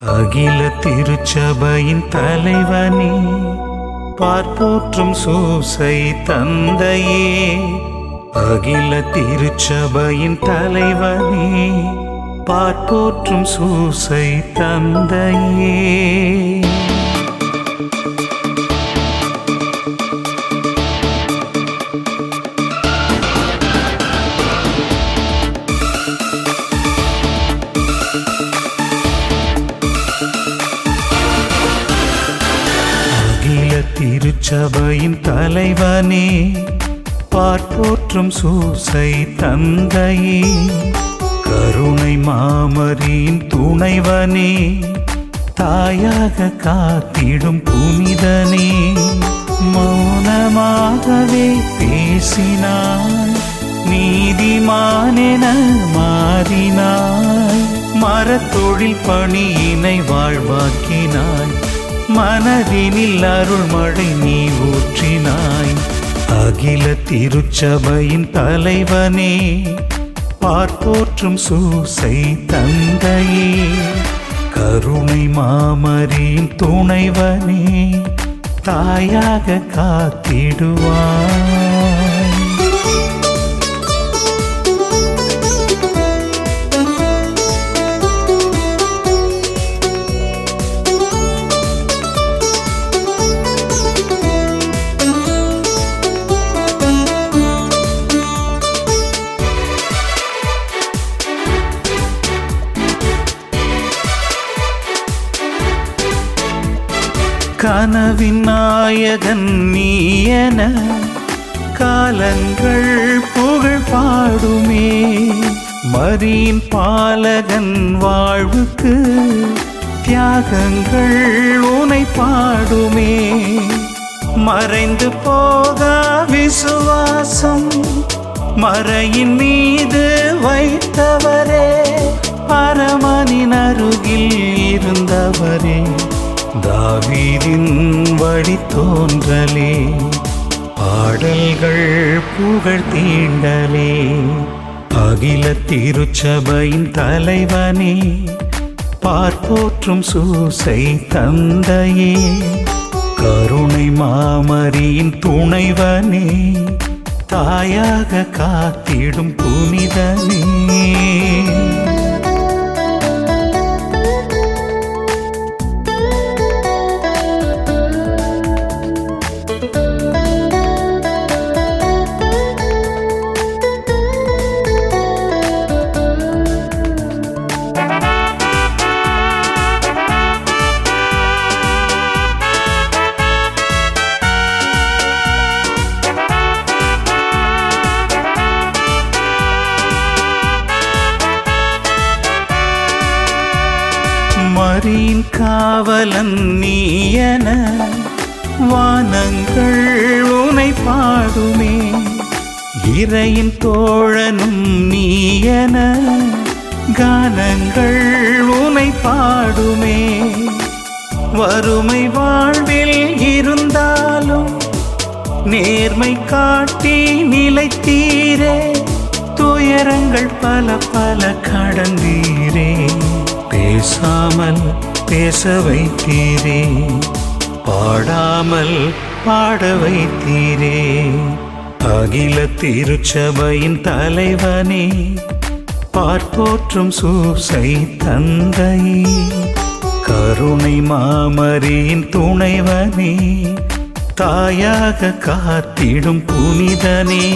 அகில திருச்சபையின் தலைவனே, பார்ப்போற்றும் சூசை தந்தையே. அகில திருச்சபையின் தலைவனே, பார்ப்போற்றும் சூசை தந்தையே. திருச்சபையின் தலைவனே, பார்ப்போற்றும் சூசை தந்தையே. கருணை மாமரியின் துணைவனே, தாயாக காத்திடும் புனிதனே. மௌனமாகவே பேசினாய், நீதிமானென மாறினாய். மரத்தொழில் பணியினை வாழ்வாக்கினாய், மனதினில் அருள்மழை நீ ஊற்றினாய். அகில திருச்சபையின் தலைவனே, பார்ப்போற்றும் சூசை தந்தையே. கருணை மாமரியின் துணைவனே, தாயாக காத்திடுவாய். கனவின் நாயகன் நீயென காலங்கள் புகழ் பாடுமே. மரியின் பாலகன் வாழ்வுக்கு தியாகங்கள் உனை பாடுமே. மறைந்து போகா விசுவாசம் மறையின் மீது வைத்தவரே. பரமனின் அருகில் இருந்தவரே, தாவீதின் வழி தோன்றலே. பாடல்கள் புகழ் தீண்டலே. அகில திருச்சபையின் தலைவனே, பார்ப்போற்றும் சூசை தந்தையே. கருணை மாமரியின் துணைவனே, தாயாக காத்திடும் புனிதனே. மரியின் காவலன் நீயென வானங்கள் உனை பாடுமே. இறையின் தோழனும் நீயென கானங்கள் உனை பாடுமே. வறுமை வாழ்வில் இருந்தாலும் நேர்மை காட்டி நிலைத்தீரே. துயரங்கள் பல பல கடந்தீரே. பேசாமல் பேச வைத்தீரே, பாடாமல் பாட வைத்தீரே. அகில திருச்சபையின் தலைவனே, பார்ப்போற்றும் சூசை தந்தையே. கருணை மாமரியின் துணைவனே, தாயாக காத்திடும் புனிதனே.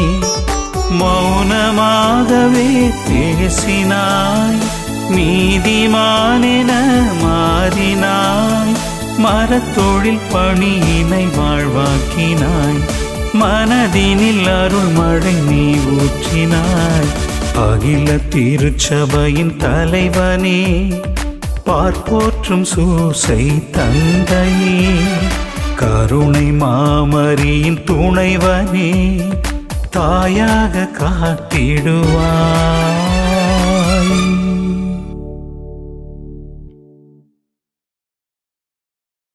மௌனமாகவே பேசினாய், நீதிமானென மாறினாய். மரத்தொழில் பணியினை வாழ்வாக்கினாய், மனதினில் அருள்மழை நீ ஊற்றினாய். அகில திருச்சபையின் தலைவனே, பார்ப்போற்றும் சூசை தந்தையே. கருணை மாமரியின் துணைவனே, தாயாக காத்திடுவாய்.